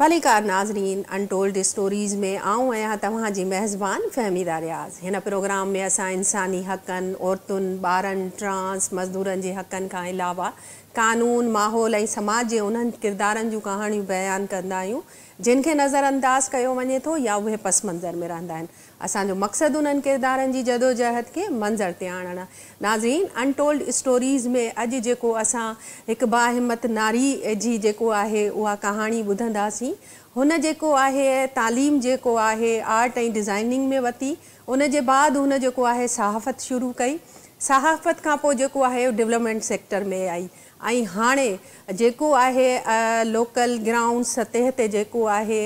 भलीकार नाज़रीन, untold stories में आऊं आहियां तव्हांजी मेज़बान फ़हमीदा रियाज़। हिन प्रोग्राम में असां इंसानी हक़नि, औरतुनि, ॿारनि, ट्रांस मज़दूरनि जे हक़नि खां अलावा कानून, माहौल ऐं समाज जे उन्हनि किरदारनि जूं कहाणियूं बयानु कंदा आहियूं जिन खे नज़रअंदाज़ कयो वञे थो या उहे पस मंज़र में रहंदा आहिनि। असांजो मक़सदु उन्हनि किरदारनि जी जदोजहद खे मंज़र ते आणणु। नाज़रीन, अनटोल्ड स्टोरीज़ में अॼु जेको असां हिकु बाहिम्मत नारी जी जेको आहे उहा कहाणी ॿुधंदासीं। हुन जेको आहे तालीम जेको आहे आर्ट ऐं डिज़ाइनिंग में वरिती, उन जे बाद हुन जेको आहे सहाफ़त शुरू कई। सहाफ़त खां पोइ जेको आहे डेवलपमेंट सेक्टर में आई ऐं हाणे जेको आहे लोकल ग्राउंड सतह ते जेको आहे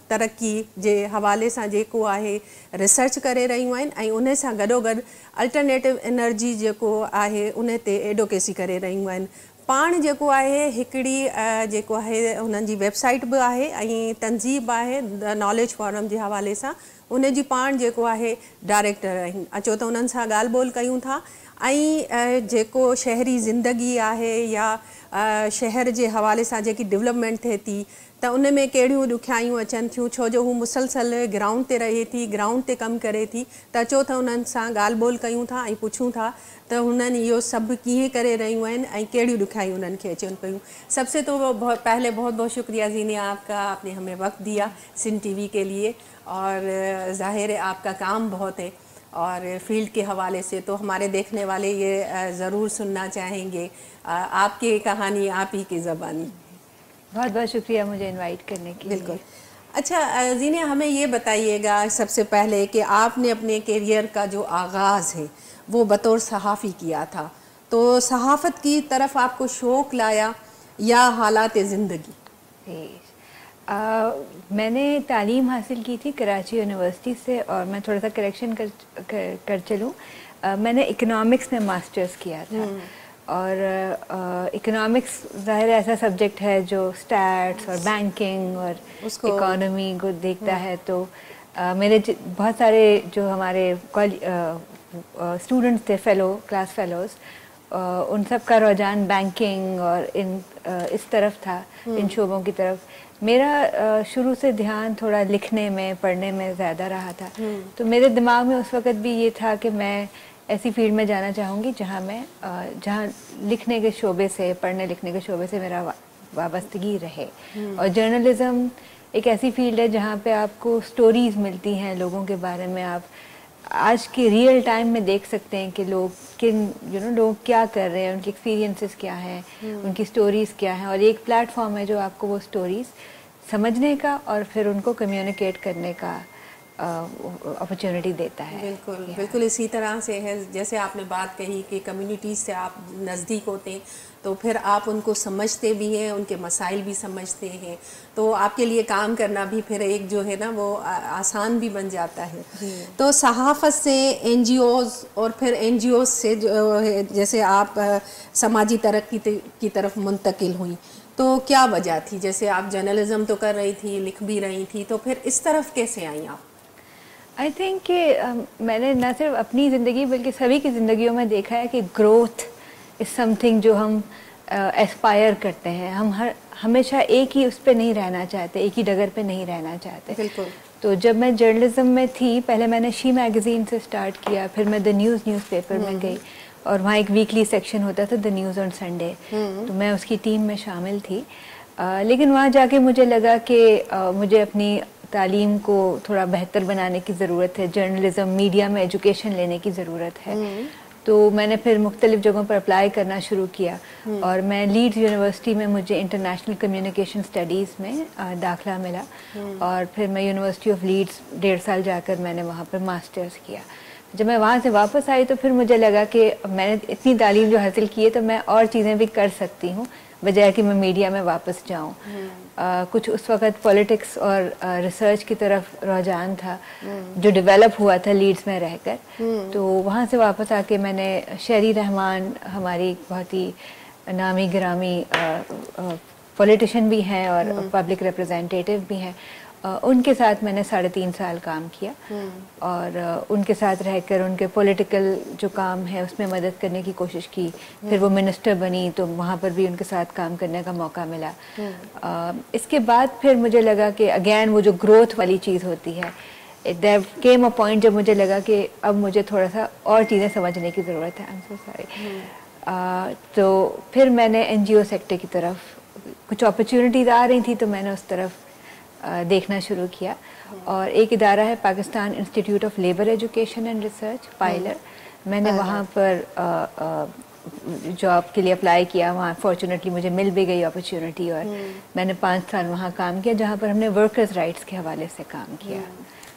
तरक़ी जे हवाले सां जेको आहे रिसर्च करे रहियूं आहिनि ऐं उन सां गॾोगॾु अल्टरनेटिव एनर्जी जेको आहे उन ते एडवोकेसी करे रहियूं आहिनि। पाण जेको आहे हिकिड़ी जेको आहे उन्हनि जी वेबसाइट बि आहे ऐं तनज़ीब आहे द नॉलेज फॉरम जे हवाले सां, उन जी पाण जेको आहे डायरेक्टर आहिनि। अचो त उन्हनि सां ॻाल्हि ॿोल कयूं था ऐं जेको शहरी ज़िंदगी आहे या शहर जे हवाले सां जेकी डेवलपमेंट थिए थी त उन में कहिड़ियूं ॾुखियाइयूं अचनि थियूं, छो जो हू मुसलसल ग्राउंड ते रहे थी, ग्राउंड ते कमु करे थी। त अचो त उन्हनि सां ॻाल्हि ॿोल कयूं था ऐं पुछूं था त हुननि इहो सभु कीअं करे रहियूं आहिनि ऐं कहिड़ियूं ॾुखियाइयूं उन्हनि खे अचनि पियूं। सबसे तो पहले बहुत बहुत शुक्रिया ज़ीनिया आपका, आपने हमें वक्त दिया सिंध टीवी के लिए, और ज़ाहिर है आपका काम बहुत है और फील्ड के हवाले से तो हमारे देखने वाले ये ज़रूर सुनना चाहेंगे आपकी कहानी आप ही की ज़बानी। बहुत बहुत शुक्रिया मुझे इनवाइट करने के लिए। बिल्कुल। अच्छा ज़ीनिया, हमें ये बताइएगा सबसे पहले कि आपने अपने करियर का जो आगाज़ है वो बतौर सहाफ़ी किया था, तो सहाफ़त की तरफ आपको शौक़ लाया या हालात ज़िंदगी? मैंने तालीम हासिल की थी कराची यूनिवर्सिटी से, और मैं थोड़ा सा करेक्शन कर चलूँ, मैंने इकोनॉमिक्स में मास्टर्स किया था। और इकोनॉमिक्स ज़ाहिर ऐसा सब्जेक्ट है जो स्टैट्स और बैंकिंग और इकोनॉमी को देखता है। तो मेरे बहुत सारे जो हमारे स्टूडेंट्स थे, क्लास फेलोज़, उन सब का रुझान बैंकिंग और इस तरफ था, इन शोबों की तरफ। मेरा शुरू से ध्यान थोड़ा लिखने में, पढ़ने में ज़्यादा रहा था। तो मेरे दिमाग में उस वक़्त भी ये था कि मैं ऐसी फील्ड में जाना चाहूँगी जहाँ लिखने के शोबे से, पढ़ने लिखने के शोबे से मेरा वाबस्तगी रहे। और जर्नलिज़म एक ऐसी फील्ड है जहाँ पे आपको स्टोरीज़ मिलती हैं लोगों के बारे में। आप आज के रियल टाइम में देख सकते हैं कि लोग लोग क्या कर रहे हैं, उनके एक्सपीरियंसेस क्या हैं, उनकी स्टोरीज़ क्या हैं। और एक प्लेटफॉर्म है जो आपको वो स्टोरीज़ समझने का और फिर उनको कम्युनिकेट करने का अपॉर्चुनिटी देता है। बिल्कुल बिल्कुल इसी तरह से है। जैसे आपने बात कही कि कम्युनिटीज़ से आप नज़दीक होते हैं तो फिर आप उनको समझते भी हैं, उनके मसाइल भी समझते हैं, तो आपके लिए काम करना भी फिर एक जो है ना वो आसान भी बन जाता है। तो सहाफ़त से NGOs और फिर NGOs से जो है, जैसे आप समाजी तरक्की की तरफ मुंतकिल हुई, तो क्या वजह थी? जैसे आप जर्नलिज़म तो कर रही थी, लिख भी रही थी, तो फिर इस तरफ कैसे आई आप? आई थिंक कि मैंने न सिर्फ अपनी ज़िंदगी बल्कि सभी की ज़िंदगियों में देखा है कि ग्रोथ इज़ समथिंग जो हम एस्पायर करते हैं। हम हमेशा एक ही उस पर नहीं रहना चाहते, एक ही डगर पे नहीं रहना चाहते। बिल्कुल। तो जब मैं जर्नलिज्म में थी, पहले मैंने शी मैगज़ीन से स्टार्ट किया, फिर मैं द न्यूज़पेपर में गई, और वहाँ एक वीकली सेक्शन होता था द न्यूज़ ऑन संडे, तो मैं उसकी टीम में शामिल थी। लेकिन वहाँ जाके मुझे लगा कि मुझे अपनी तालीम को थोड़ा बेहतर बनाने की ज़रूरत है, जर्नलिज़म मीडिया में एजुकेशन लेने की ज़रूरत है। तो मैंने फिर मुख्तलिफ़ जगहों पर अप्लाई करना शुरू किया, और मैं लीड्स यूनिवर्सिटी में मुझे इंटरनेशनल कम्युनिकेशन स्टडीज़ में दाखिला मिला, और फिर मैं यूनिवर्सिटी ऑफ लीड्स 1.5 साल जाकर मैंने वहाँ पर मास्टर्स किया। जब मैं वहाँ से वापस आई तो फिर मुझे लगा कि मैंने इतनी तालीम जो हासिल की है तो मैं और चीज़ें भी कर सकती हूँ, बजाय कि मैं मीडिया में वापस जाऊँ। कुछ उस वक़्त पॉलिटिक्स और रिसर्च की तरफ रुझान था जो डेवलप हुआ था लीड्स में रहकर। तो वहाँ से वापस आके मैंने शेरी रहमान, हमारी बहुत ही नामी गिरामी पॉलिटिशियन भी हैं और पब्लिक रिप्रेजेंटेटिव भी हैं, उनके साथ मैंने 3.5 साल काम किया और उनके साथ रहकर उनके पॉलिटिकल जो काम है उसमें मदद करने की कोशिश की। फिर वो मिनिस्टर बनी तो वहाँ पर भी उनके साथ काम करने का मौका मिला। इसके बाद फिर मुझे लगा कि अगेन वो जो ग्रोथ वाली चीज़ होती है, देयर केम अ पॉइंट जब मुझे लगा कि अब मुझे थोड़ा सा और चीज़ें समझने की ज़रूरत है। I am so sorry. तो फिर मैंने एनजीओ सेक्टर की तरफ कुछ अपॉर्चुनिटीज़ आ रही थी तो मैंने उस तरफ देखना शुरू किया। और एक इदारा है Pakistan Institute of Labour Education and Research, PILER. मैंने वहाँ पर जॉब के लिए अप्लाई किया। वहाँ फॉर्चुनेटली मुझे मिल भी गई अपॉर्चुनिटी और मैंने 5 साल वहाँ काम किया, जहाँ पर हमने वर्कर्स राइट्स के हवाले से काम किया।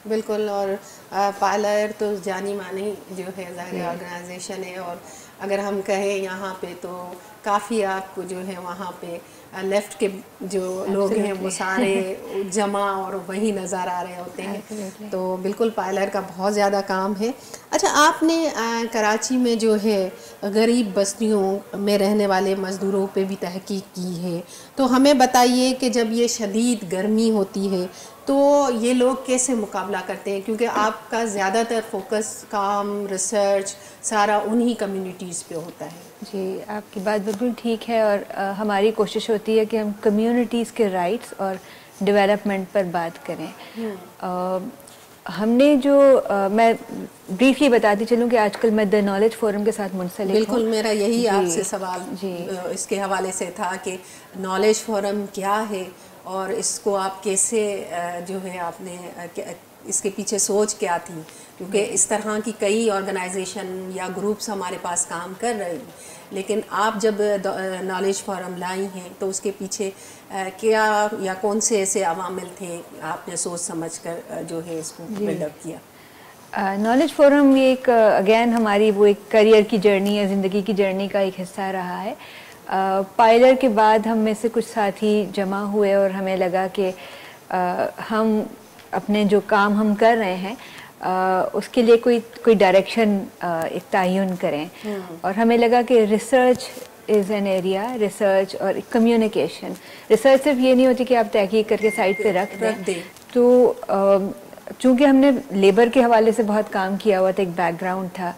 बिल्कुल। और पायलर तो जानी मानी जो है ऑर्गेनाइजेशन है, और अगर हम कहें यहाँ पे तो काफ़ी आपको जो है वहाँ पे लेफ्ट के जो लोग हैं वो सारे जमा और वही नज़र आ रहे होते हैं। तो बिल्कुल पायलर का बहुत ज़्यादा काम है। अच्छा, आपने कराची में जो है गरीब बस्तियों में रहने वाले मज़दूरों पे भी तहकीक की है, तो हमें बताइए कि जब ये शदीद गर्मी होती है तो ये लोग कैसे मुकाबला करते हैं, क्योंकि आपका ज़्यादातर फोकस काम रिसर्च सारा उन्हीं कम्युनिटीज़ पे होता है। जी, आपकी बात बिल्कुल ठीक है। और हमारी कोशिश होती है कि हम कम्युनिटीज़ के राइट्स और डेवलपमेंट पर बात करें। हमने जो मैं ब्रीफली बताती चलूँ कि आजकल मैं द नॉलेज फोरम के साथ मुंसलिक हूँ। बिल्कुल, मेरा यही आपसे सवाल इसके हवाले से था कि नॉलेज फोरम क्या है और इसको आप कैसे जो है आपने इसके पीछे सोच क्या थी, क्योंकि इस तरह की कई ऑर्गेनाइजेशन या ग्रुप्स हमारे पास काम कर रहे हैं, लेकिन आप जब नॉलेज फोरम लाई हैं तो उसके पीछे क्या या कौन से ऐसे अवामिल थे आपने सोच समझकर जो है इसको बिल्डअप किया? नॉलेज फोरम ये एक अगेन हमारी वो एक करियर की जर्नी है, ज़िंदगी की जर्नी का एक हिस्सा रहा है। पायलर के बाद हम में से कुछ साथी जमा हुए और हमें लगा कि हम अपने जो काम हम कर रहे हैं उसके लिए कोई डायरेक्शन एक तयन करें। और हमें लगा कि research is an area, research और कम्युनिकेशन। रिसर्च सिर्फ ये नहीं होती कि आप तहकीक करके साइड पे रख दें। तो चूँकि हमने लेबर के हवाले से बहुत काम किया हुआ था, एक बैकग्राउंड था,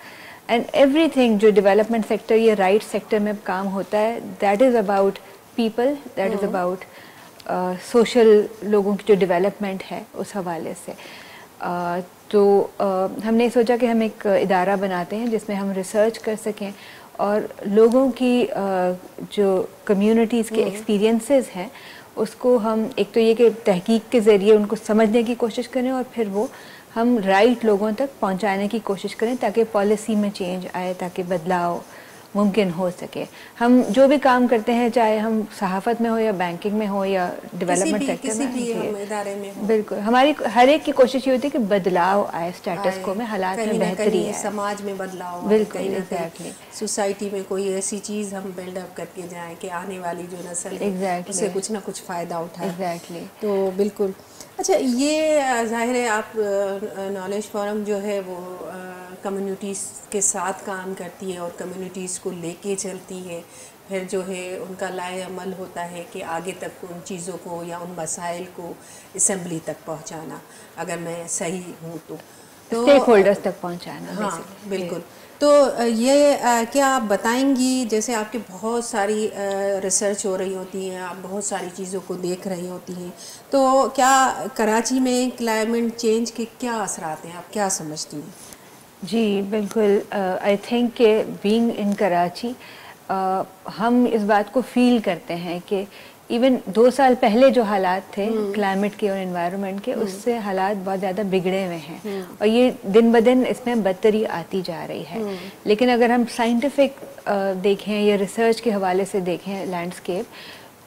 एंड एवरीथिंग जो डेवलपमेंट सेक्टर या राइट सेक्टर में काम होता है, that is about people, that is about social लोगों की जो डेवलपमेंट है उस हवाले से। तो हमने सोचा कि हम एक इदारा बनाते हैं जिसमें हम रिसर्च कर सकें और लोगों की जो कम्युनिटीज़ के एक्सपीरियंसेस हैं उसको हम एक तो ये कि तहकीक के ज़रिए उनको समझने की कोशिश करें और फिर वो हम राइट लोगों तक पहुंचाने की कोशिश करें ताकि पॉलिसी में चेंज आए, ताकि बदलाव मुमकिन हो सके। हम जो भी काम करते हैं, चाहे हम सहाफ़त में हो या बैंकिंग में हो या डेवलपमेंट सेक्टर में, इदारे में हो, बिल्कुल हमारी हर एक की कोशिश ये होती है कि बदलाव आए, स्टेटस को में, हालात में बेहतरी आए, समाज में बदलाव, बिल्कुल एग्जैक्टली, सोसाइटी में कोई ऐसी चीज़ हम बिल्डअप करके जाएं कि आने वाली जो नस्ल है उसे कुछ ना कुछ फ़ायदा उठाए। एग्जैक्टली, तो बिल्कुल। अच्छा, ये जाहिर है आप नॉलेज फोरम जो है वो कम्युनिटीज़ के साथ काम करती है और कम्युनिटीज़ को लेके चलती है, फिर जो है उनका लाए अमल होता है कि आगे तक उन चीज़ों को या उन मसाइल को असम्बली तक पहुंचाना, अगर मैं सही हूँ तो स्टेक होल्डर्स तक पहुंचाना। हाँ बिल्कुल। तो ये क्या आप बताएंगी, जैसे आपकी बहुत सारी रिसर्च हो रही होती है, आप बहुत सारी चीज़ों को देख रही होती हैं, तो क्या कराची में क्लाइमेट चेंज के क्या असरात हैं, आप क्या समझती हैं? जी बिल्कुल, आई थिंक कि बीइंग इन कराची हम इस बात को फील करते हैं कि इवन 2 साल पहले जो हालात थे क्लाइमेट के और एनवायरनमेंट के, उससे हालात बहुत ज़्यादा बिगड़े हुए हैं और ये दिन ब दिन इसमें बदतरी आती जा रही है। लेकिन अगर हम साइंटिफिक देखें या रिसर्च के हवाले से देखें लैंडस्केप,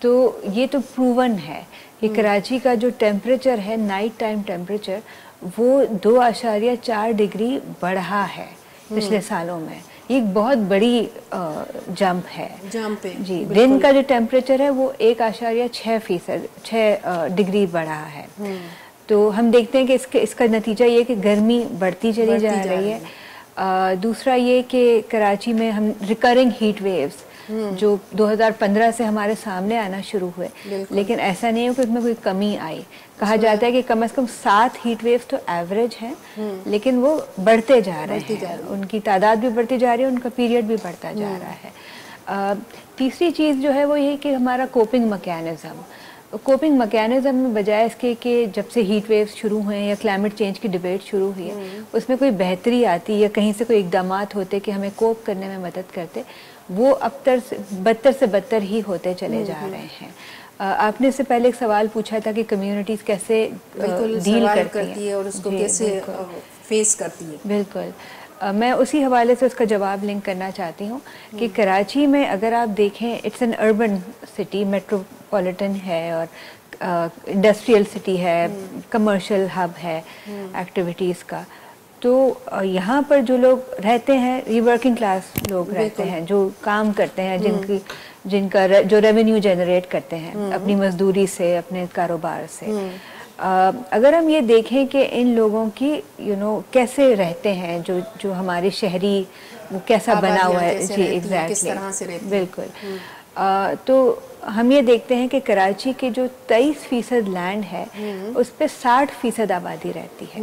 तो ये तो प्रूवन है कि कराची का जो टेम्परेचर है, नाइट टाइम टेम्परेचर, वो 2.4 डिग्री बढ़ा है पिछले सालों में। ये एक बहुत बड़ी जंप है। जंप है जी। दिन का जो टेम्परेचर है वो 1.6 डिग्री बढ़ा है। तो हम देखते हैं कि इसका नतीजा ये कि गर्मी बढ़ती चली जा रही है। दूसरा ये कि कराची में हम रिकरिंग हीट वेव्स, जो 2015 से हमारे सामने आना शुरू हुए, लेकिन ऐसा नहीं है कि उसमें कोई कमी आई। कहा जाता है कि कम से कम 7 हीट वेव्स तो एवरेज हैं, लेकिन वो बढ़ते जा रहे हैं, उनकी तादाद भी बढ़ती जा रही है, उनका पीरियड भी बढ़ता जा रहा है। तीसरी चीज़ जो है वो ये कि हमारा कोपिंग मैकेनिज्म में बजाय इसके कि जब से हीट वेव्स शुरू हुए या क्लाइमेट चेंज की डिबेट शुरू हुई है उसमें कोई बेहतरी आती या कहीं से कोई इकदामात होते कि हमें कोप करने में मदद करते, वो अब बदतर से बदतर ही होते चले जा रहे हैं। आपने इससे पहले एक सवाल पूछा था कि कम्युनिटीज़ कैसे डील करती है और उसको कैसे फेस करती है। बिल्कुल, मैं उसी हवाले से उसका जवाब लिंक करना चाहती हूँ कि कराची में अगर आप देखें, it's an urban city, metropolitan है और इंडस्ट्रियल सिटी है, कमर्शियल हब है एक्टिविटीज़ का। तो यहाँ पर जो लोग रहते हैं ये वर्किंग क्लास लोग रहते हैं, जो काम करते हैं, जिनका जो रेवेन्यू जनरेट करते हैं अपनी मजदूरी से, अपने कारोबार से। अगर हम ये देखें कि इन लोगों की कैसे रहते हैं, जो हमारे शहरी वो कैसा बना हुआ है, जी एग्जैक्टली, बिल्कुल। तो हम ये देखते हैं कि कराची के जो 23% लैंड है उस पर 60% आबादी रहती है।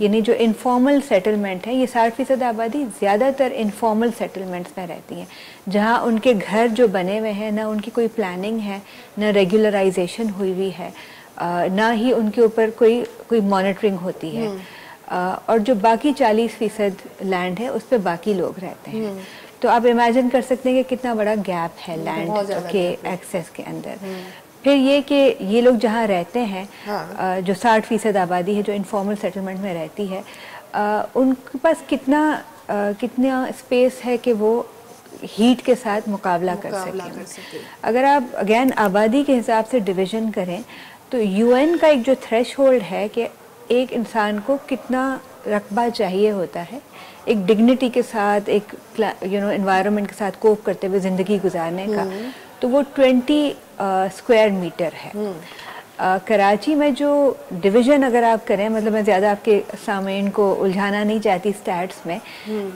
यानी जो इनफॉर्मल सेटलमेंट है, ये 60% आबादी ज़्यादातर इनफॉर्मल सेटलमेंट्स में रहती हैं, जहाँ उनके घर जो बने हुए हैं, ना उनकी कोई प्लानिंग है, ना रेगुलराइजेशन हुई है, ना ही उनके ऊपर कोई मॉनिटरिंग होती है। और जो बाकी 40% लैंड है उस पर बाकी लोग रहते हैं। तो आप इमेजिन कर सकते हैं कि कितना बड़ा गैप है लैंड के एक्सेस के अंदर। फिर ये कि ये लोग जहाँ रहते हैं, जो 60% आबादी है जो इनफॉर्मल सेटलमेंट में रहती है, उनके पास कितना स्पेस है कि वो हीट के साथ मुकाबला कर सकें। अगर आप अगेन आबादी के हिसाब से डिवीज़न करें तो यूएन का एक जो थ्रेशहोल्ड है कि एक इंसान को कितना रकबा चाहिए होता है एक डिग्निटी के साथ, एक एनवायरनमेंट के साथ कोप करते हुए ज़िंदगी गुजारने का, तो वो 20 स्क्वायर मीटर है। कराची में जो डिवीज़न अगर आप करें, मतलब मैं ज़्यादा आपके सामीन को उलझाना नहीं चाहती स्टैट्स में,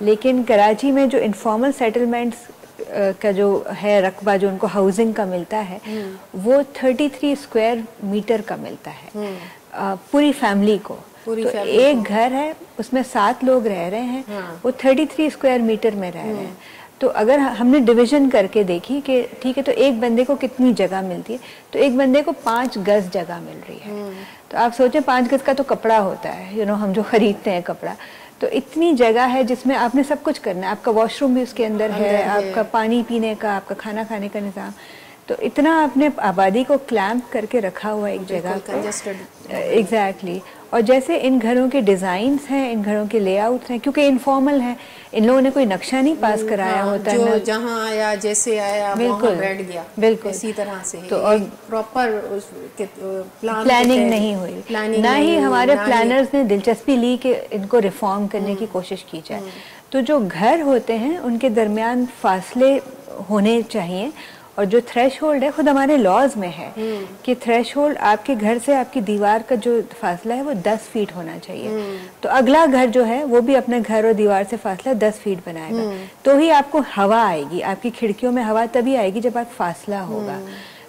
लेकिन कराची में जो इनफॉर्मल सेटलमेंट्स का जो है रकबा जो उनको हाउसिंग का मिलता है वो 33 स्क्वायर मीटर का मिलता है पूरी फैमिली को। तो एक घर है उसमें 7 लोग रह रहे हैं, वो 33 स्क्वायर मीटर में रह रहे हैं। तो अगर हमने डिवीजन करके देखी कि ठीक है तो एक बंदे को कितनी जगह मिलती है, तो एक बंदे को 5 गज जगह मिल रही है। तो आप सोचें 5 गज का तो कपड़ा होता है, हम जो खरीदते हैं कपड़ा, तो इतनी जगह है जिसमें आपने सब कुछ करना है। आपका वॉशरूम भी उसके अंदर है, आपका पानी पीने का, आपका खाना खाने का निज़ाम। तो इतना आपने आबादी को क्लैम्प करके रखा हुआ एक जगह पे। एग्जैक्टली। और जैसे इन घरों के डिज़ाइंस हैं, इन घरों के लेआउट्स हैं, क्योंकि इनफॉर्मल हैं, इन लोगों ने कोई नक्शा नहीं पास कराया होता है, जो जहाँ आया जैसे आया वहाँ बैठ गया, बिल्कुल इसी तरह से। तो और प्रॉपर प्लानिंग नहीं हुई, ना ही हमारे प्लानर्स ने दिलचस्पी ली कि इनको रिफॉर्म करने की कोशिश की जाए। तो जो घर होते हैं उनके दरमियान फासले होने चाहिए, और जो थ्रेशहोल्ड है खुद हमारे लॉज में है कि थ्रेशहोल्ड आपके घर से आपकी दीवार का जो फासला है वो 10 फीट होना चाहिए। तो अगला घर जो है वो भी अपने घर और दीवार से फासला 10 फीट बनाएगा, तो ही आपको हवा आएगी, आपकी खिड़कियों में हवा तभी आएगी जब आप फासला होगा।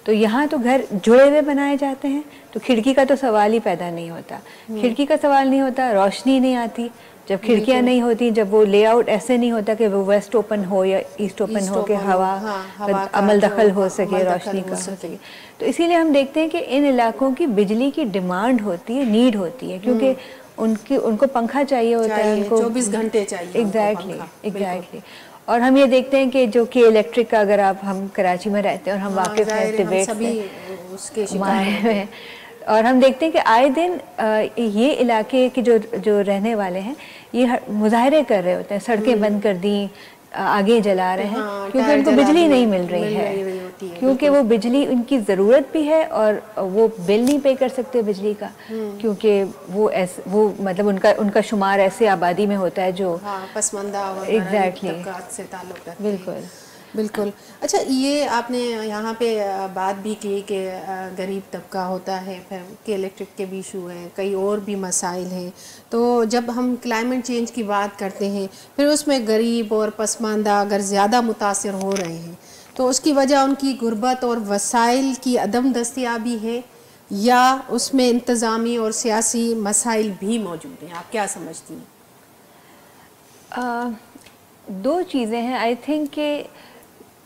तो यहाँ तो घर जुड़े हुए बनाए जाते हैं, तो खिड़की का तो सवाल ही पैदा नहीं होता, खिड़की का सवाल नहीं होता, रोशनी नहीं आती। जब खिड़कियां नहीं होती, जब वो लेआउट ऐसे नहीं होता कि वो वेस्ट ओपन हो या ईस्ट ओपन हो के हवा अमल दखल हो सके, रोशनी का हो सके। तो इसीलिए हम देखते हैं कि इन इलाकों की बिजली की डिमांड होती है, नीड होती है, क्योंकि उनको पंखा चाहिए होता है, उनको 24 घंटे चाहिए। एग्जैक्टली। और हम ये देखते हैं कि जो कि इलेक्ट्रिक का, अगर हम कराची में रहते हैं और हम वाकिफ हैं डिबेट से, और हम देखते हैं कि आए दिन ये इलाके के जो रहने वाले हैं ये मुजाहरे कर रहे होते हैं, सड़कें बंद कर दी, आगे जला रहे हैं, क्योंकि उनको बिजली नहीं मिल रही है, क्योंकि वो बिजली उनकी ज़रूरत भी है और वो बिल नहीं पे कर सकते बिजली का, क्योंकि वो मतलब उनका शुमार ऐसे आबादी में होता है जो पसमानदा एग्जैक्टली से ताल्लुक रखते हैं। बिल्कुल। अच्छा, ये आपने यहाँ पे बात भी की कि गरीब तबका होता है, फिर कि इलेक्ट्रिक के भी इशू हैं, कई और भी मसाइल हैं। तो जब हम क्लाइमेट चेंज की बात करते हैं, फिर उसमें गरीब और पसमानदा अगर ज़्यादा मुतासिर हो रहे हैं, तो उसकी वजह उनकी गुर्बत और वसाइल की अदम दस्तियाबी है या उसमें इंतज़ामी और सियासी मसाइल भी मौजूद हैं? आप क्या समझती हैं? दो चीज़ें हैं। आई थिंक कि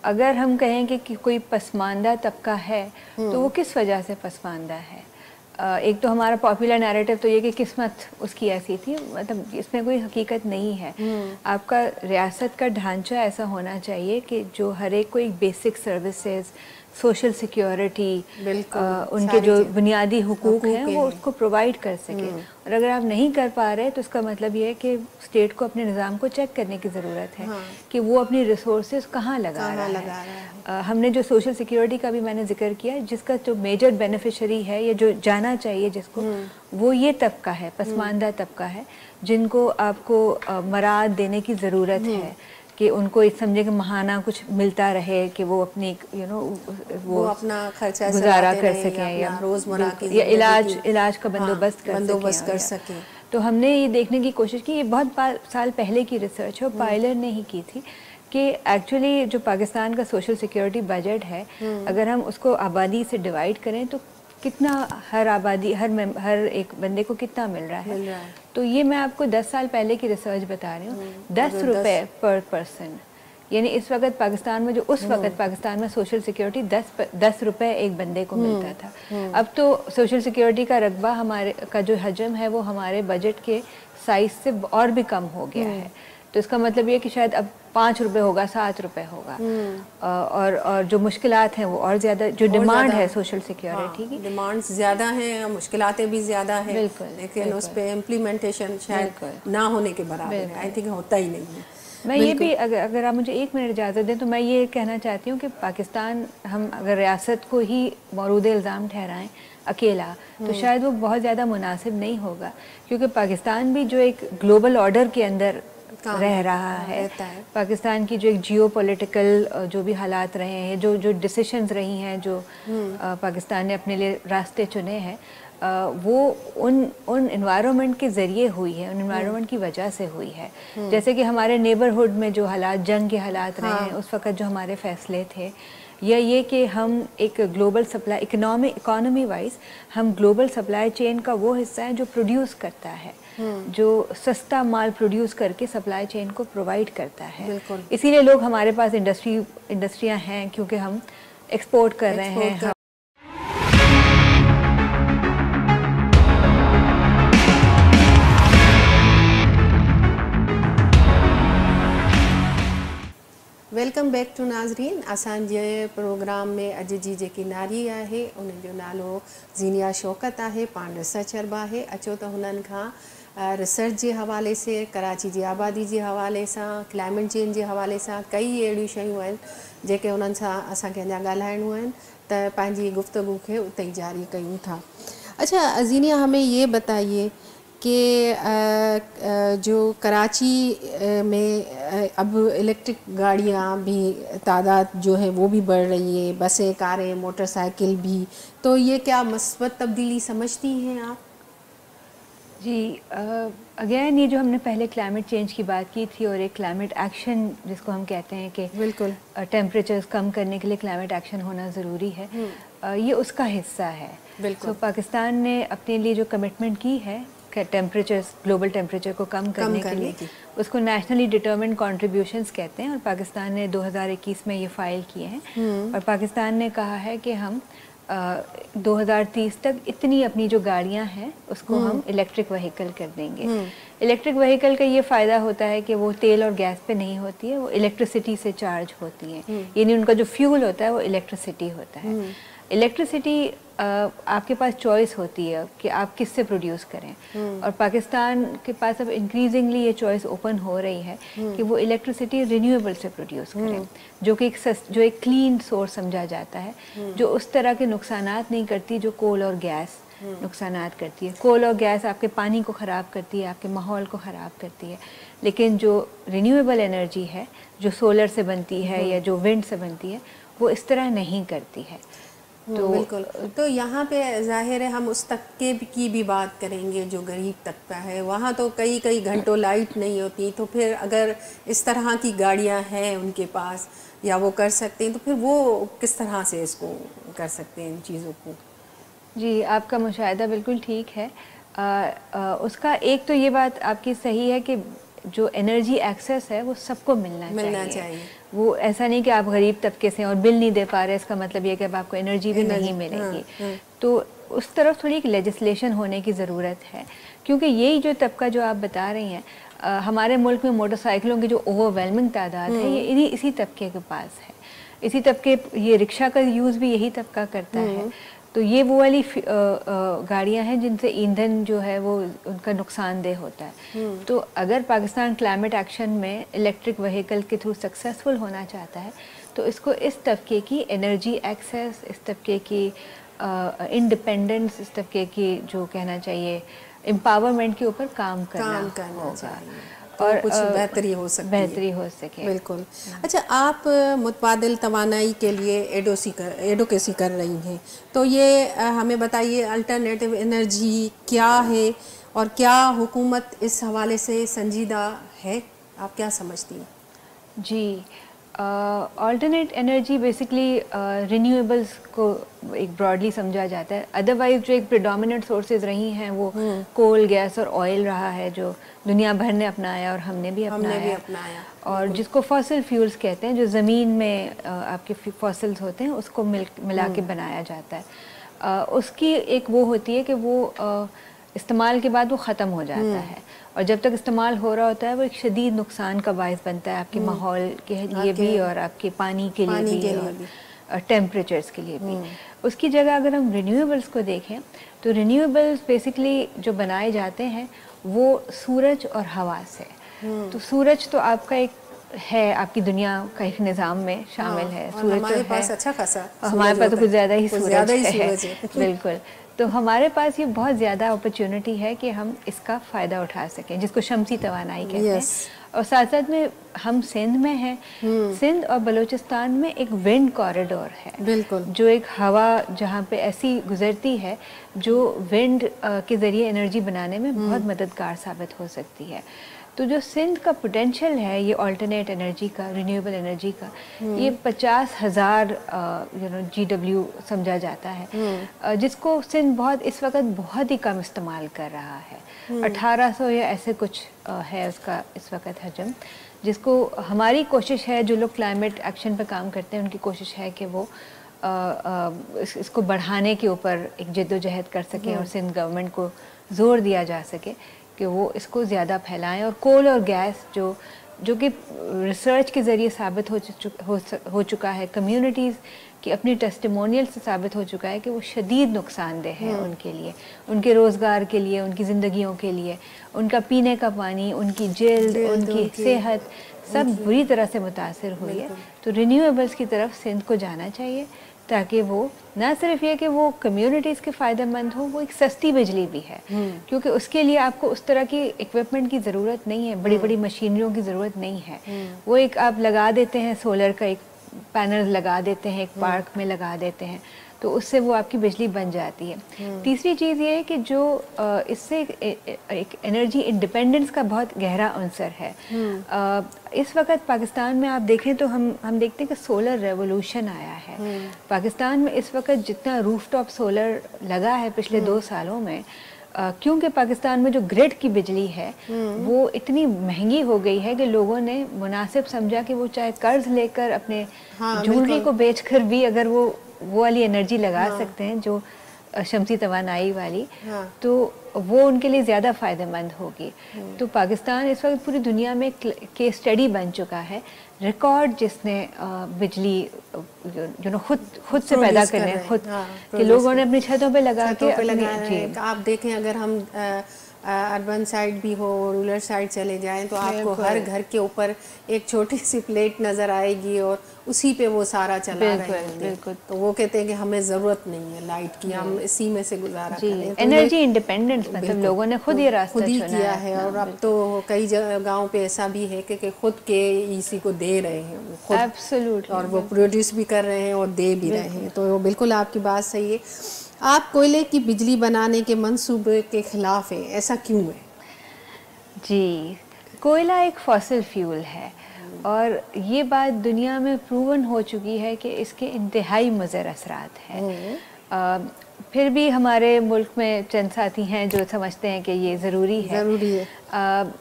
अगर हम कहें कि कोई पसमानदा तबका है तो वो किस वजह से पसमानदा है। एक तो हमारा पॉपुलर नैरेटिव तो ये कि किस्मत उसकी ऐसी थी, मतलब इसमें कोई हकीकत नहीं है। आपका रियासत का ढांचा ऐसा होना चाहिए कि जो हर एक को एक बेसिक सर्विसेज, सोशल सिक्योरिटी, उनके जो बुनियादी हुकूक हैं वो उसको प्रोवाइड कर सके। और अगर आप नहीं कर पा रहे तो इसका मतलब ये है कि स्टेट को अपने निज़ाम को चेक करने की ज़रूरत है कि वो अपनी रिसोर्सेज कहाँ लगा रहा है। हमने जो सोशल सिक्योरिटी का भी मैंने जिक्र किया, जिसका जो मेजर बेनिफिशरी है या जो जाना चाहिए जिसको, वो ये तबका है, पसमानदा तबका है, जिनको आपको मराद देने की ज़रूरत है कि उनको इस समझे कि महाना कुछ मिलता रहे कि वो अपनी वो अपना खर्चा गुजारा कर सकें या रोज़मर्रा की या इलाज का बंदोबस्त कर सकें। तो हमने ये देखने की कोशिश की, ये बहुत साल पहले की रिसर्च है और पायलर ने ही की थी, कि एक्चुअली जो पाकिस्तान का सोशल सिक्योरिटी बजट है, अगर हम उसको आबादी से डिवाइड करें तो कितना हर आबादी हर एक बंदे को कितना मिल रहा है। तो ये मैं आपको 10 साल पहले की रिसर्च बता रही हूँ। 10 रुपए पर पर्सन, यानी इस वक्त पाकिस्तान में उस वक्त पाकिस्तान में सोशल सिक्योरिटी 10 रुपए एक बंदे को मिलता था। अब तो सोशल सिक्योरिटी का रकबा हमारे का जो हजम है वो हमारे बजट के साइज से और भी कम हो गया है। तो इसका मतलब ये कि शायद अब 5 रुपए होगा, 7 रुपए होगा। और जो मुश्किलात हैं वो और ज़्यादा, जो डिमांड है सोशल सिक्योरिटी की, डिमांड्स ज़्यादा हैं, मुश्किलातें भी ज़्यादा हैं, लेकिन उस पर इम्प्लीमेंटेशन शायद ना होने के बराबर है। आई थिंक होता ही नहीं है। मैं ये भी अगर आप मुझे 1 मिनट इजाज़त दें तो मैं ये कहना चाहती हूँ कि पाकिस्तान, हम अगर रियासत को ही मौरूद इल्ज़ाम ठहराएं अकेला तो शायद वो बहुत ज़्यादा मुनासिब नहीं होगा, क्योंकि पाकिस्तान भी जो एक ग्लोबल ऑर्डर के अंदर रह रहा है। पाकिस्तान की जो एक जियो पॉलिटिकल जो भी हालात रहे हैं, जो डिसीशंस रही हैं, जो पाकिस्तान ने अपने लिए रास्ते चुने हैं, वो उन इन्वायरमेंट के ज़रिए हुई है, उन इन्वायरमेंट की वजह से हुई है। जैसे कि हमारे नेबरहुड में जो हालात, जंग के हालात रहे हैं, उस वक्त जो हमारे फैसले थे, या ये कि हम एक ग्लोबल सप्लाई इकोनॉमी वाइज हम ग्लोबल सप्लाई चेन का वो हिस्सा है जो प्रोड्यूस करता है, जो सस्ता माल प्रोड्यूस करके सप्लाई चेन को प्रोवाइड करता है। इसीलिए लोग, हमारे पास इंडस्ट्रियां हैं क्योंकि हम एक्सपोर्ट कर रहे हैं। वेलकम बैक टू नाज़रीन। असांजे प्रोग्राम में अॼु जी जेकी नारी आहे उन जो नालो ज़ीनिया शौकत आहे, पाण रिसर्चर बि आहे। अचो त हुननि खां रिसर्च जे हवाले से, कराची जी आबादी जे हवाले सां, क्लाइमेट चेंज जे हवाले सां कई अहिड़ियूं शयूं आहिनि जेके उन्हनि सां असांखे अञा ॻाल्हाइणियूं आहिनि, त पंहिंजी गुफ्तगू खे उते ई जारी कयूं था। अच्छा ज़ीनिया, हमें ये बताइए कि जो कराची में अब इलेक्ट्रिक गाड़ियाँ भी तादाद जो है वो भी बढ़ रही है, बसें, कारें, मोटरसाइकिल भी, तो ये क्या मस्बत तब्दीली समझती हैं आप? जी, अगेन ये जो हमने पहले क्लाइमेट चेंज की बात की थी और एक क्लाइमेट एक्शन जिसको हम कहते हैं कि बिल्कुल टेम्परेचर्स कम करने के लिए क्लाइमेट एक्शन होना ज़रूरी है, ये उसका हिस्सा है। तो पाकिस्तान ने अपने लिए जो कमिटमेंट की है टेम्परेचर्स, ग्लोबल टेम्परेचर को कम करने के लिए, उसको नेशनली डिटर्मिन्ड कॉन्ट्रीब्यूशंस कहते हैं, और पाकिस्तान ने 2021 में ये फ़ाइल किए हैं। और पाकिस्तान ने कहा है कि हम 2030 तक इतनी अपनी जो गाड़ियां हैं उसको हम इलेक्ट्रिक व्हीकल कर देंगे। इलेक्ट्रिक व्हीकल का ये फ़ायदा होता है कि वो तेल और गैस पे नहीं होती है, वो इलेक्ट्रिसिटी से चार्ज होती है, यानी उनका जो फ्यूल होता है वो इलेक्ट्रिसिटी होता है। इलेक्ट्रिसिटी आपके पास चॉइस होती है कि आप किससे प्रोड्यूस करें, और पाकिस्तान के पास अब इंक्रीजिंगली ये चॉइस ओपन हो रही है कि वो इलेक्ट्रिसिटी रिन्यूएबल से प्रोड्यूस करें, जो कि एक क्लीन सोर्स समझा जाता है, जो उस तरह के नुकसानात नहीं करती जो कोल और गैस नुकसानात करती है। कोल और गैस आपके पानी को ख़राब करती है, आपके माहौल को ख़राब करती है, लेकिन जो रिन्यूएबल एनर्जी है, जो सोलर से बनती है या जो विंड से बनती है, वो इस तरह नहीं करती है। तो बिल्कुल। तो यहाँ पे जाहिर है हम उस तबके की भी बात करेंगे जो गरीब तबका है, वहाँ तो कई कई घंटों लाइट नहीं होती, तो फिर अगर इस तरह की गाड़ियाँ हैं उनके पास या वो कर सकते हैं, तो फिर वो किस तरह से इसको कर सकते हैं इन चीज़ों को? जी, आपका मुशाहिदा बिल्कुल ठीक है। उसका एक तो ये बात आपकी सही है कि जो एनर्जी एक्सेस है वो सबको मिलना चाहिए। वो ऐसा नहीं कि आप गरीब तबके से और बिल नहीं दे पा रहे, इसका मतलब ये कि अब आपको एनर्जी भी नहीं मिलेगी। तो उस तरफ थोड़ी एक लेजिस्लेशन होने की ज़रूरत है, क्योंकि यही जो तबका जो आप बता रही हैं, हमारे मुल्क में मोटरसाइकिलों की जो ओवरवेलमिंग तादाद है ये इसी तबके के पास है। इसी तबके ये रिक्शा का यूज़ भी यही तबका करता है। तो ये वो वाली गाड़ियां हैं जिनसे ईंधन जो है वो उनका नुकसानदेह होता है। तो अगर पाकिस्तान क्लाइमेट एक्शन में इलेक्ट्रिक व्हीकल के थ्रू सक्सेसफुल होना चाहता है तो इसको इस तबके की एनर्जी एक्सेस, इस तबके की इंडिपेंडेंस, इस तबके की जो कहना चाहिए एम्पावरमेंट के ऊपर काम करना होगा और कुछ बेहतरी हो सके। बिल्कुल। अच्छा, आप मुतबादिल तवानाई के लिए एडोकेसी कर रही हैं, तो ये हमें बताइए अल्टरनेटिव एनर्जी क्या है और क्या हुकूमत इस हवाले से संजीदा है? आप क्या समझती हैं? जी, अल्टरनेट एनर्जी बेसिकली रिन्यूएबल्स को एक ब्रॉडली समझा जाता है। अदरवाइज जो एक प्रेडोमिनेंट सोर्सेज रही हैं वो कोल, गैस और ऑयल रहा है, जो दुनिया भर ने अपनाया और हमने भी अपनाया। और जिसको फॉसिल फ्यूल्स कहते हैं, जो ज़मीन में आपके फॉसिल्स होते हैं उसको मिला के बनाया जाता है। उसकी एक वो होती है कि वो इस्तेमाल के बाद वो ख़त्म हो जाता है, और जब तक इस्तेमाल हो रहा होता है वो एक शदीद नुकसान का बायस बनता है आपके माहौल के लिए भी और आपके पानी के लिए भी और टेम्परेचर्स के लिए भी। उसकी जगह अगर हम रिन्यूएबल्स को देखें तो रिन्यूएबल्स बेसिकली जो बनाए जाते हैं वो सूरज और हवा से। तो सूरज तो आपका एक है, आपकी दुनिया का एक निज़ाम में शामिल है। सूरज हमारे पास अच्छा खासा, हमारे पास तो कुछ ज़्यादा ही सूरज है। बिल्कुल। तो हमारे पास ये बहुत ज़्यादा अपॉर्चुनिटी है कि हम इसका फ़ायदा उठा सकें, जिसको शमसी तवानाई कहते हैं। और साथ साथ में हम सिंध में हैं, सिंध और बलूचिस्तान में एक विंड कॉरिडोर है। बिल्कुल। जो एक हवा जहाँ पे ऐसी गुजरती है जो विंड के ज़रिए एनर्जी बनाने में बहुत मददगार साबित हो सकती है। तो जो सिंध का पोटेंशियल है ये अल्टरनेट एनर्जी का, रिन्यूएबल एनर्जी का, ये 50,000 GW समझा जाता है, जिसको सिंध इस वक्त बहुत ही कम इस्तेमाल कर रहा है। 1800 या ऐसे कुछ है उसका इस वक्त हजम, जिसको हमारी कोशिश है, जो लोग क्लाइमेट एक्शन पर काम करते हैं उनकी कोशिश है कि वो इसको बढ़ाने के ऊपर एक जद्दोजहद कर सकें और सिंध गवर्नमेंट को ज़ोर दिया जा सके कि वो इसको ज़्यादा फैलाएं। और कोल और गैस जो कि रिसर्च के ज़रिए साबित हो चुका है, कम्युनिटीज़ की अपनी टेस्टिमोनियल से साबित हो चुका है कि वो शदीद नुकसानदेह है उनके लिए, उनके रोज़गार के लिए, उनकी ज़िंदगियों के लिए, उनका पीने का पानी, उनकी जल्द, उनकी सेहत सब बुरी तरह से मुतासर हुई है। तो रिन्यूएबल्स की तरफ सिंध को जाना चाहिए ताकि वो ना सिर्फ ये कि वो कम्युनिटीज़ के फ़ायदेमंद हो, वो एक सस्ती बिजली भी है, क्योंकि उसके लिए आपको उस तरह की इक्विपमेंट की ज़रूरत नहीं है, बड़ी बड़ी मशीनरियों की ज़रूरत नहीं है। वो एक आप लगा देते हैं, सोलर का एक पैनल लगा देते हैं, एक पार्क में लगा देते हैं, तो उससे वो आपकी बिजली बन जाती है। तीसरी चीज़ ये है कि जो इससे एक एनर्जी इंडिपेंडेंस का बहुत गहरा अंसर है। इस वक्त पाकिस्तान में आप देखें तो हम देखते हैं कि सोलर रेवोल्यूशन आया है पाकिस्तान में। इस वक्त जितना रूफटॉप सोलर लगा है पिछले 2 सालों में, क्योंकि पाकिस्तान में जो ग्रिड की बिजली है वो इतनी महंगी हो गई है कि लोगों ने मुनासिब समझा कि वो चाहे कर्ज लेकर अपने ज्वेलरी को बेचकर भी अगर वो वाली एनर्जी लगा सकते हैं जो शमसी तवानाई वाली, तो वो उनके लिए ज़्यादा फ़ायदेमंद होगी। तो पाकिस्तान इस वक्त पूरी दुनिया में केस स्टडी बन चुका है, रिकॉर्ड जिसने बिजली खुद से पैदा करने, खुद के लोगों ने अपनी छतों पे लगा के। आप देखें, अगर हम अर्बन साइड भी हो, रूरल साइड चले जाएं तो आपको हर घर के ऊपर एक छोटी सी प्लेट नज़र आएगी और उसी पे वो सारा चला रहे होंगे। तो वो कहते हैं कि हमें ज़रूरत नहीं है लाइट की, हम इसी में से गुजारा करें। तो एनर्जी इंडिपेंडेंस मतलब लोगों ने खुद ये रास्ता खुद ही चुना किया है। और अब तो कई गाँव पे ऐसा भी है कि खुद के इसी को दे रहे हैं वो खुद, एब्सोल्युटली, और वो प्रोड्यूस भी कर रहे हैं और दे भी रहे हैं। तो बिल्कुल आपकी बात सही है। आप कोयले की बिजली बनाने के मंसूबे के खिलाफ हैं, ऐसा क्यों है? जी, कोयला एक फॉसिल फ्यूल है और ये बात दुनिया में प्रूवन हो चुकी है कि इसके इंतहाई मुज़र असरात हैं। फिर भी हमारे मुल्क में चंद साथी हैं जो समझते हैं कि ये ज़रूरी है।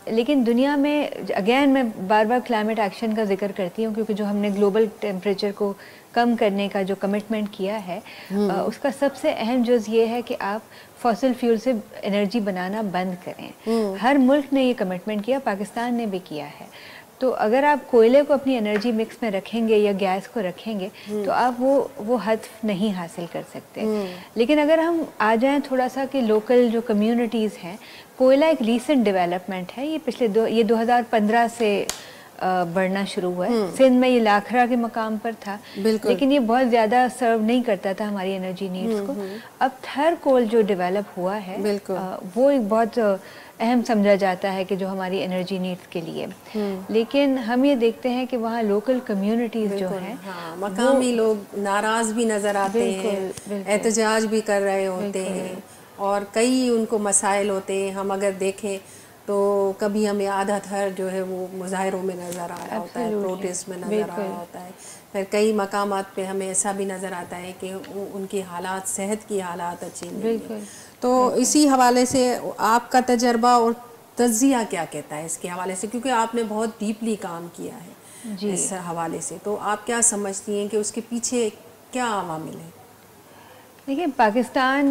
लेकिन दुनिया में अगेन मैं बार बार क्लाइमेट एक्शन का जिक्र करती हूँ, क्योंकि जो हमने ग्लोबल टेम्परेचर को कम करने का जो कमिटमेंट किया है, उसका सबसे अहम जुज़ ये है कि आप फॉसिल फ्यूल से एनर्जी बनाना बंद करें। हर मुल्क ने ये कमिटमेंट किया, पाकिस्तान ने भी किया है। तो अगर आप कोयले को अपनी एनर्जी मिक्स में रखेंगे या गैस को रखेंगे तो आप वो हदफ नहीं हासिल कर सकते। लेकिन अगर हम आ जाएं थोड़ा सा कि लोकल जो कम्युनिटीज़ हैं, कोयला एक रीसेंट डेवलपमेंट है, ये पिछले 2015 से बढ़ना शुरू हुआ है। सिंध में ये लाखरा के मकाम पर था, लेकिन ये बहुत ज़्यादा सर्व नहीं करता था हमारी एनर्जी नीड्स को। अब थर कोल जो डेवलप हुआ है वो एक बहुत अहम समझा जाता है कि जो हमारी एनर्जी नीड्स के लिए। लेकिन हम ये देखते हैं कि वहाँ लोकल कम्युनिटीज़ जो हैं, मकामी लोग नाराज़ भी नज़र आते हैं, एहतजाज भी कर रहे होते हैं और कई उनको मसाइल होते हैं। हम अगर देखें तो कभी हमें आधा थर जो है वो मुजाहिरों में नज़र आ रहा होता है, प्रोटेस्ट में नज़र आ रहा होता है। फिर कई मकामात पे हमें ऐसा भी नज़र आता है कि उनकी हालात, सेहत की हालात अच्छी नहीं है। तो इसी हवाले से आपका तजर्बा और तज्जिया क्या कहता है इसके हवाले से, क्योंकि आपने बहुत डीपली काम किया है इस हवाले से, तो आप क्या समझती हैं कि उसके पीछे क्या अवामिल है? देखिए, पाकिस्तान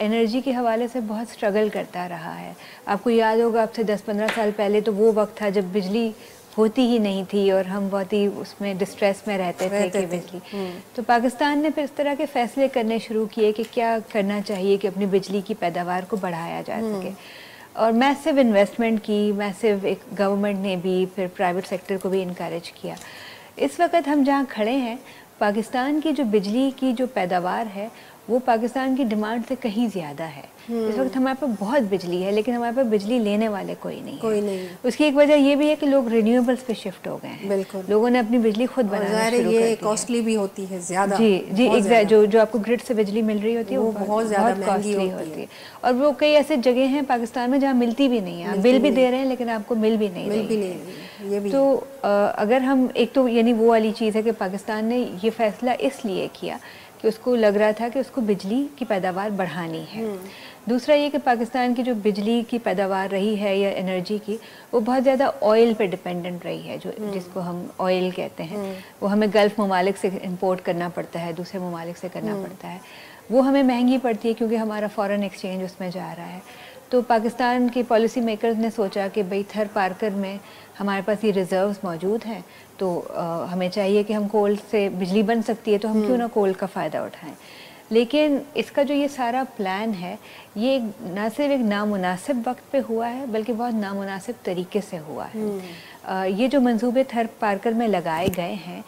एनर्जी के हवाले से बहुत स्ट्रगल करता रहा है। आपको याद होगा अब से 10-15 साल पहले तो वो वक्त था जब बिजली होती ही नहीं थी और हम बहुत ही उसमें डिस्ट्रेस में रहते थे कि बिजली। तो पाकिस्तान ने फिर इस तरह के फैसले करने शुरू किए कि क्या करना चाहिए कि अपनी बिजली की पैदावार को बढ़ाया जा सके, और मैसिव इन्वेस्टमेंट की, मैसिव एक गवर्नमेंट ने भी, फिर प्राइवेट सेक्टर को भी इनकरेज किया। इस वक्त हम जहाँ खड़े हैं, पाकिस्तान की जो बिजली की जो पैदावार है वो पाकिस्तान की डिमांड से कहीं ज़्यादा है। इस वक्त हमारे पास बहुत बिजली है, लेकिन हमारे पास बिजली लेने वाले कोई नहीं है। उसकी एक वजह ये भी है कि लोग रिन्यूएबल्स पे शिफ्ट हो गए हैं। लोगों ने अपनी बिजली खुद बनाना शुरू कर दी है। कॉस्टली भी होती है ज़्यादा। जी, एग्जैक्ट। जो आपको ग्रिड से बिजली मिल रही होती है वो बहुत ज़्यादा कॉस्टली होती है। और वो कई ऐसे जगह हैं पाकिस्तान में जहाँ मिलती भी नहीं है, आप बिल भी दे रहे हैं लेकिन आपको मिल भी नहीं रही। तो अगर हम, एक तो यानी वो वाली चीज़ है कि पाकिस्तान ने ये फैसला इसलिए किया कि उसको लग रहा था कि उसको बिजली की पैदावार बढ़ानी है। दूसरा ये कि पाकिस्तान की जो बिजली की पैदावार रही है या एनर्जी की, वो बहुत ज़्यादा ऑयल पे डिपेंडेंट रही है, जो जिसको हम ऑयल कहते हैं। वो हमें गल्फ़ ममालिक से इंपोर्ट करना पड़ता है, दूसरे ममालिक से करना पड़ता है। वो हमें महंगी पड़ती है क्योंकि हमारा फॉरेन एक्सचेंज उसमें जा रहा है। तो पाकिस्तान के पॉलिसी मेकर्स ने सोचा कि भाई थर पार्कर में हमारे पास ये रिज़र्व्स मौजूद हैं, तो हमें चाहिए कि हम कोल से बिजली बन सकती है तो हम क्यों ना कोल का फ़ायदा उठाएं। लेकिन इसका जो ये सारा प्लान है, ये ना सिर्फ एक नामुनासिब वक्त पे हुआ है बल्कि बहुत नामुनासिब तरीके से हुआ है। ये जो मंसूबे थर पार्कर में लगाए गए हैं,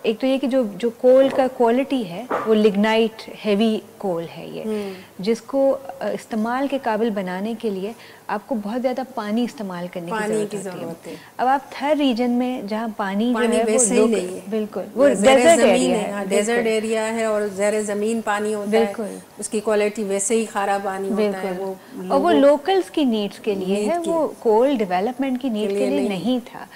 एक तो ये कि जो कोल का क्वालिटी है वो लिग्नाइट हेवी कोल है ये, जिसको इस्तेमाल के काबिल बनाने के लिए आपको बहुत ज़्यादा पानी इस्तेमाल करने की ज़रूरत है। अब आप थर रीजन में जहाँ पानी जो है वो बिल्कुल वो डेजर्ट एरिया है और ज़ेरे ज़मीन पानी होता है, उसकी क्वालिटी वैसे ही खारा पानी होता है वो, और वो लोकल्स की नीड्स के लिए है, वो कोल डेवलपमेंट की नीड के लिए नहीं था।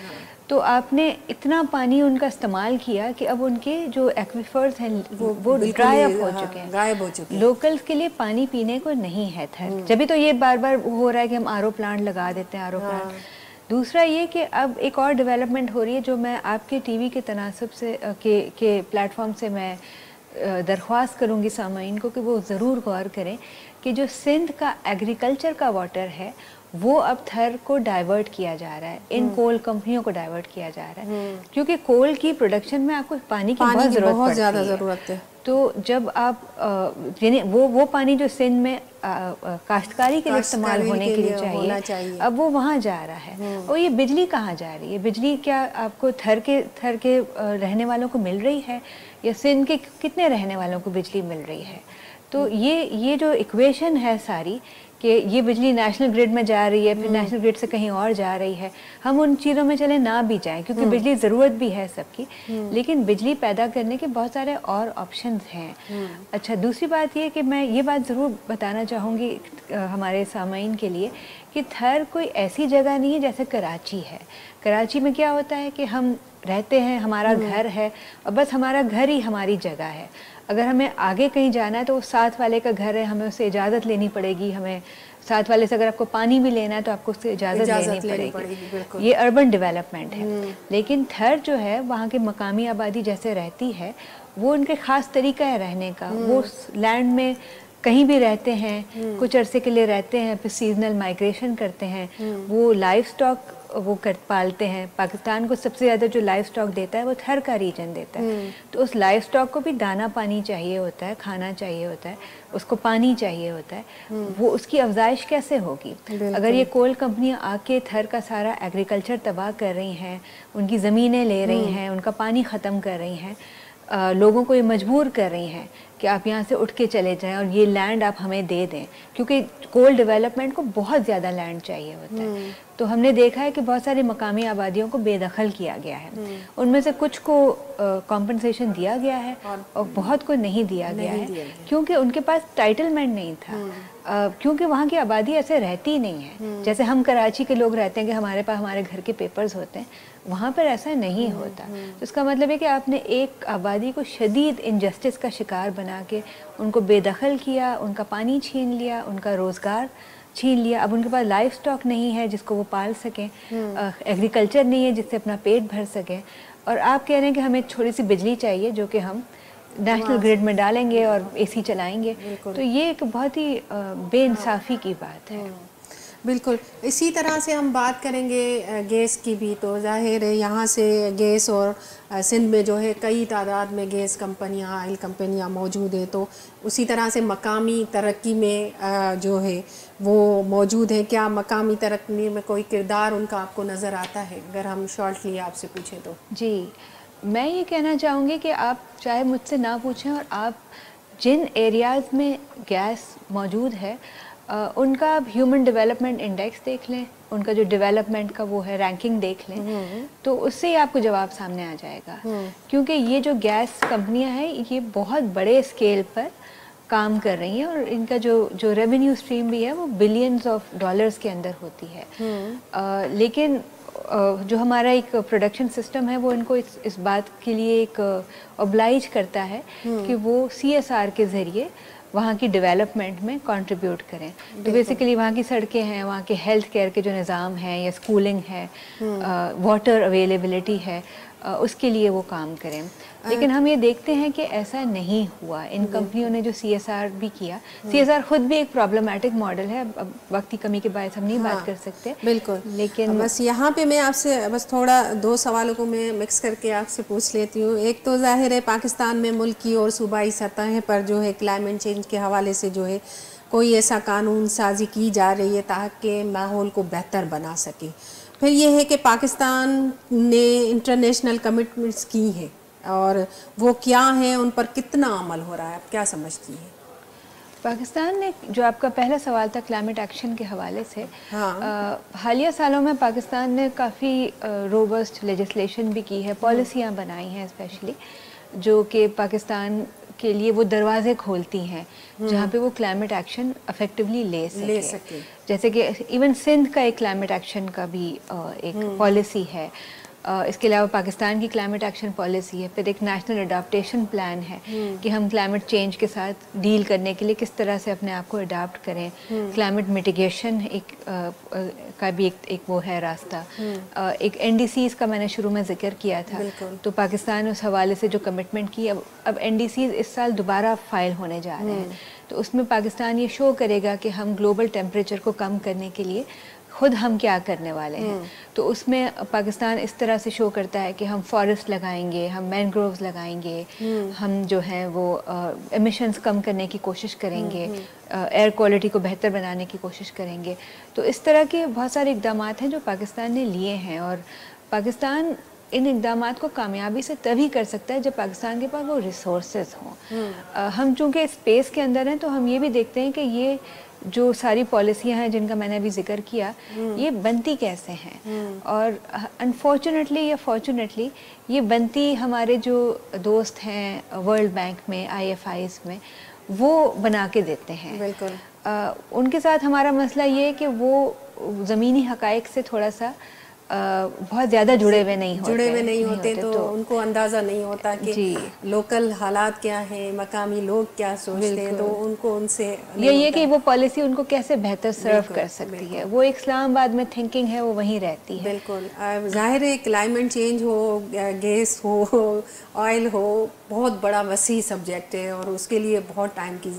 तो आपने इतना पानी उनका इस्तेमाल किया कि अब उनके जो एक्विफर्स हैं वो ड्राई अप हो चुके हैं, गायब हो चुके हैं। लोकल्स के लिए पानी पीने को नहीं है थर। जब तो ये बार बार हो रहा है कि हम आरओ प्लांट लगा देते हैं, आरओ प्लांट। दूसरा ये कि अब एक और डेवलपमेंट हो रही है जो मैं आपके टीवी के तनासब से के प्लेटफॉर्म से मैं दरख्वास्त करूँगी सामाईन को कि वो ज़रूर गौर करें कि जो सिंध का एग्रीकल्चर का वाटर है वो अब थर को डाइवर्ट किया जा रहा है, इन कोल कंपनियों को डाइवर्ट किया जा रहा है, क्योंकि कोल की प्रोडक्शन में आपको पानी की बहुत ज़्यादा ज़रूरत है। तो जब आप यानी वो पानी जो सिंध में काश्तकारी के लिए इस्तेमाल होने के लिए चाहिए, अब वो वहाँ जा रहा है। और ये बिजली कहाँ जा रही है? बिजली क्या आपको थर के रहने वालों को मिल रही है, या सिंध के कितने रहने वालों को बिजली मिल रही है? तो ये जो इक्वेशन है सारी, कि ये बिजली नेशनल ग्रिड में जा रही है, फिर नेशनल ग्रिड से कहीं और जा रही है, हम उन चीज़ों में चले ना भी जाएं, क्योंकि बिजली ज़रूरत भी है सबकी, लेकिन बिजली पैदा करने के बहुत सारे और ऑप्शंस हैं। अच्छा, दूसरी बात ये कि मैं ये बात ज़रूर बताना चाहूँगी हमारे सामाईन के लिए कि थर कोई ऐसी जगह नहीं है जैसे कराची है। कराची में क्या होता है कि हम रहते हैं, हमारा घर है, और बस हमारा घर ही हमारी जगह है। अगर हमें आगे कहीं जाना है तो वो साथ वाले का घर है, हमें उससे इजाज़त लेनी पड़ेगी। हमें साथ वाले से अगर आपको पानी भी लेना है तो आपको उससे इजाज़त लेनी पड़ेगी। ये अर्बन डेवलपमेंट है। लेकिन थर जो है, वहाँ के मकामी आबादी जैसे रहती है, वो उनके ख़ास तरीका है रहने का। वो लैंड में कहीं भी रहते हैं, कुछ अरसे के लिए रहते हैं, फिर सीजनल माइग्रेशन करते हैं। वो लाइफ स्टॉक वो पालते हैं। पाकिस्तान को सबसे ज़्यादा जो लाइफ स्टॉक देता है वो थर का रीजन देता है। तो उस लाइफ स्टॉक को भी दाना पानी चाहिए होता है, खाना चाहिए होता है, उसको पानी चाहिए होता है। वो उसकी अफजाइश कैसे होगी अगर ये कोल कंपनियां आके थर का सारा एग्रीकल्चर तबाह कर रही हैं, उनकी ज़मीनें ले रही हैं, उनका पानी ख़त्म कर रही हैं, लोगों को ये मजबूर कर रही हैं कि आप यहाँ से उठ के चले जाएं और ये लैंड आप हमें दे दें, क्योंकि कोल डेवलपमेंट को बहुत ज़्यादा लैंड चाहिए होता है। तो हमने देखा है कि बहुत सारी मकामी आबादियों को बेदखल किया गया है। उनमें से कुछ को कॉम्पनसेशन दिया गया है और बहुत को नहीं दिया गया है, क्योंकि उनके पास टाइटलमेंट नहीं था। क्योंकि वहाँ की आबादी ऐसे रहती नहीं है जैसे हम कराची के लोग रहते हैं कि हमारे पास हमारे घर के पेपर्स होते हैं। वहाँ पर ऐसा नहीं होता। तो इसका मतलब है कि आपने एक आबादी को शदीद इनजस्टिस का शिकार बना के उनको बेदखल किया, उनका पानी छीन लिया, उनका रोज़गार छीन लिया। अब उनके पास लाइफ स्टॉक नहीं है जिसको वो पाल सकें, एग्रीकल्चर नहीं है जिससे अपना पेट भर सकें, और आप कह रहे हैं कि हमें थोड़ी सी बिजली चाहिए जो कि हम नेशनल ग्रिड में डालेंगे और एसी चलाएंगे। तो ये एक बहुत ही बेइंसाफ़ी की बात है। बिल्कुल। इसी तरह से हम बात करेंगे गैस की भी, तो जाहिर है यहाँ से गैस और सिंध में जो है कई तादाद में गैस कंपनियाँ, ऑयल कंपनियाँ मौजूद है। तो उसी तरह से मकामी तरक्की में जो है वो मौजूद है। क्या मकामी तरक्की में कोई किरदार उनका आपको नज़र आता है, अगर हम शॉर्टली आपसे पूछें तो? जी, मैं ये कहना चाहूँगी कि आप चाहे मुझसे ना पूछें, और आप जिन एरियाज़ में गैस मौजूद है उनका आप ह्यूमन डेवलपमेंट इंडेक्स देख लें, उनका जो डेवलपमेंट का वो है रैंकिंग देख लें, तो उससे ही आपको जवाब सामने आ जाएगा। क्योंकि ये जो गैस कंपनियां हैं ये बहुत बड़े स्केल पर काम कर रही हैं, और इनका जो रेवेन्यू स्ट्रीम भी है वो बिलियंस ऑफ डॉलर्स के अंदर होती है। लेकिन जो हमारा एक प्रोडक्शन सिस्टम है वो इनको इस बात के लिए एक ऑब्लाइज करता है कि वो CSR के ज़रिए वहाँ की डेवलपमेंट में कंट्रीब्यूट करें। तो बेसिकली वहाँ की सड़कें हैं, वहाँ के हेल्थ केयर के जो निज़ाम हैं, या स्कूलिंग है, वाटर अवेलेबिलिटी है, उसके लिए वो काम करें। लेकिन हम ये देखते हैं कि ऐसा नहीं हुआ। इन कंपनियों ने जो CSR भी किया, CSR खुद भी एक प्रॉब्लमेटिक मॉडल है, अब वक्त की कमी के बायस हम नहीं बात कर सकते। बिल्कुल। लेकिन बस यहाँ पे मैं आपसे बस थोड़ा दो सवालों को मैं मिक्स करके आपसे पूछ लेती हूँ। एक तो जाहिर है पाकिस्तान में मुल्की और सूबाई सतह पर जो है क्लाइमेट चेंज के हवाले से जो है कोई ऐसा कानून साजी की जा रही है ताकि माहौल को बेहतर बना सके। फिर ये है कि पाकिस्तान ने इंटरनेशनल कमिटमेंट्स की हैं, और वो क्या हैं, उन पर कितना अमल हो रहा है, आप क्या समझती हैं? पाकिस्तान ने, जो आपका पहला सवाल था क्लाइमेट एक्शन के हवाले से, हालिया सालों में पाकिस्तान ने काफ़ी रोबस्ट लेजिस्लेशन भी की है, पॉलिसियाँ बनाई हैं स्पेशली, जो कि पाकिस्तान के लिए वो दरवाजे खोलती हैं जहाँ पे वो क्लाइमेट एक्शन इफेक्टिवली ले सके। जैसे कि इवन सिंध का एक क्लाइमेट एक्शन का भी एक पॉलिसी है। इसके अलावा पाकिस्तान की क्लाइमेट एक्शन पॉलिसी है। फिर एक नेशनल अडाप्टेशन प्लान है कि हम क्लाइमेट चेंज के साथ डील करने के लिए किस तरह से अपने आप को अडाप्ट करें। क्लाइमेट मिटिगेशन का भी एक वो है रास्ता। एक NDCs का मैंने शुरू में जिक्र किया था, तो पाकिस्तान उस हवाले से जो कमिटमेंट की, अब NDCs इस साल दोबारा फाइल होने जा रहे हैं। तो उसमें पाकिस्तान ये शो करेगा कि हम ग्लोबल टेम्परेचर को कम करने के लिए खुद हम क्या करने वाले हैं। तो उसमें पाकिस्तान इस तरह से शो करता है कि हम फॉरेस्ट लगाएंगे, हम मैनग्रोव्स लगाएंगे, हम जो है वो एमिशंस कम करने की कोशिश करेंगे, एयर क्वालिटी को बेहतर बनाने की कोशिश करेंगे। तो इस तरह के बहुत सारे इक़दाम हैं जो पाकिस्तान ने लिए हैं, और पाकिस्तान इन इक़दामात को कामयाबी से तभी कर सकता है जब पाकिस्तान के पास वो रिसोर्सेज हों। हम चूँकि स्पेस के अंदर हैं तो हम ये भी देखते हैं कि ये जो सारी पॉलिसियाँ हैं जिनका मैंने अभी जिक्र किया, ये बनती कैसे हैं, और अनफॉर्चुनेटली या फॉर्चुनेटली ये बनती हमारे जो दोस्त हैं वर्ल्ड बैंक में, IFIs में, वो बना के देते हैं। बिल्कुल। उनके साथ हमारा मसला ये है कि वो ज़मीनी हक़ाइक़ से थोड़ा सा बहुत ज़्यादा जुड़े हुए नहीं होते, तो उनको अंदाज़ा नहीं होता कि लोकल हालात क्या हैं, मकामी लोग क्या सोचते हैं, तो उनको उनसे ये कि वो पॉलिसी उनको कैसे बेहतर सर्व कर सकती है। वो इस्लामाबाद में थिंकिंग है, वो वहीं रहती है। बिल्कुल। ज़ाहिर है क्लाइमेट चेंज हो, गैस हो, ऑयल हो, बहुत बड़ा वसी सब्जेक्ट है और उसके लिए बहुत टाइम की